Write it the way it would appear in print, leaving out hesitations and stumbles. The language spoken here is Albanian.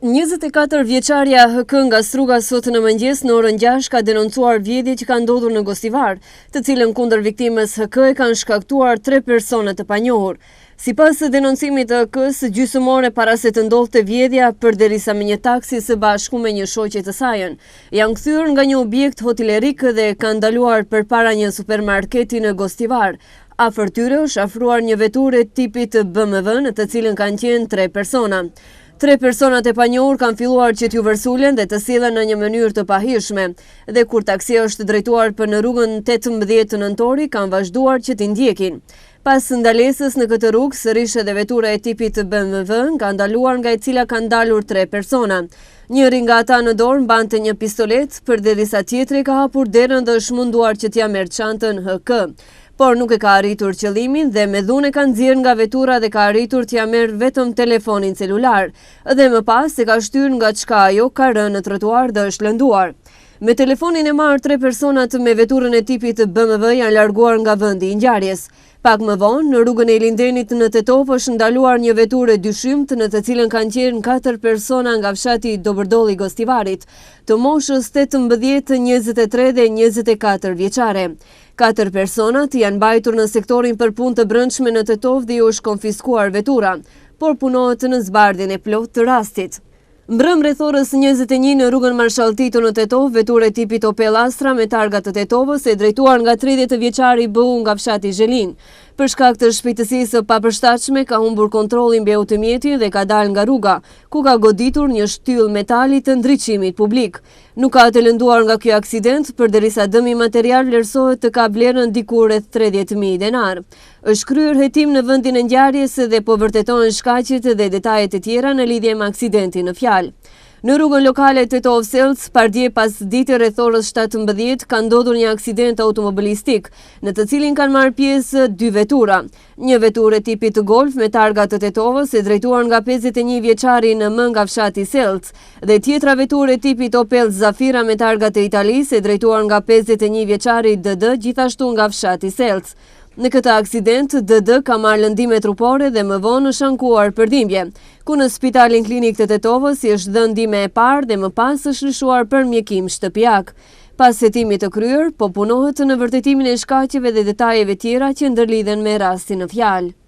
24 vjeçarja HK nga Struga sot në mëngjes në orën 6 ka denoncuar vjedhje që ka ndodhur në Gostivar, të cilën kundër viktimës HK e kanë shkaktuar 3 persona të panjohur. Sipas denoncimit të HK-s, gjysmore para se të ndodhte vjedhja, përderisa me një taksi së bashku me një shoqe të saj, janë kthyer nga një objekt hotellerik dhe kanë ndaluar përpara një supermarketi në Gostivar. Afër tyre është afruar një veturë tipit BMW, në të cilën kanë qenë 3 persona. 3 personat e panjohur kanë filluar që t'ju vërsulen dhe të sillen në një mënyrë të pahishme, dhe kur taksia është drejtuar për në rrugën 18 nëntori, kanë vazhduar që t'i ndjekin. Pas ndalesës në këtë rrugë, sërish edhe vetura e tipit BMW ka ndaluar, nga e cila kanë dalur 3 persona. Njëri nga ata në dorë mbante një pistolet, përderisa tjetri ka hapur derën dhe është munduar që t'ja merr çantën HK. Por nuk e ka arritur qëllimin dhe me dhunë ka nxjerr nga vetura dhe ka arritur t'ja merr vetëm telefonin celular, dhe më pas e ka shtyr nga çka ajo ka rënë në trotuar dhe është lënduar. Me telefonin e marrë 3 personat me veturën e tipit BMW janë larguar nga vendi i ngjarjes. Pak më vonë, në rrugën e Lindenit në Tetov është ndaluar një veturë dyshymt në të cilën kanë qenë 4 persona nga fshati Dobërdolli i Gostivarit, të moshës 18, 23 dhe 24 vjeçare. 4 personat janë mbajtur në sektorin për punë të brendshme në Tetov dhe ju është konfiskuar vetura, por punohet në zbardhjen e plotë të rastit. Mbrëm rreth orës 21 në rrugën Marshall Tito në Tetov, veturë tipit Opel Astra me targa të Tetovës e drejtuar nga 30 vjeçari BU nga fshati Zhelin. Për shkak të shpejtësisë së papërshtatshme ka humbur kontrollin mbi automjetin dhe ka dalë nga rruga, ku ka goditur një shtyllë metali të ndriçimit publik. Nuk ka të lënduar nga ky aksident, përderisa dëmi material vlerësohet të ka vlerën diku rreth 30.000 denar. Është kryer hetim në vendin e ngjarjes dhe po vërtetohen shkaqjet dhe detajet e tjera në lidhje me aksidentin në fjalë. Në rrugën lokale Tetov-Selc, pardje pas dite rreth orës 17, ka ndodhur një aksident automobilistik, në të cilin kanë marrë pjesë 2 vetura. Një veturë tipit Golf me targa të Tetovës e drejtuar nga 51 vjeçari në M nga fshati Selc, dhe tjetra veturë tipit Opel Zafira me targa të Italisë e drejtuar nga 51 vjeçari DD, gjithashtu nga fshati Selc. Në këtë aksident, DD ka marrë lëndime trupore dhe më vonë është ankuar për dhimbje, ku në spitalin klinik të Tetovës i është dhënë ndihmë e parë dhe më pas është lëshuar për mjekim shtëpiak. Pas hetimit të kryer, po punohet në vërtetimin e shkaqjeve dhe detajeve tjera që ndërlidhen me rastin në fjalë.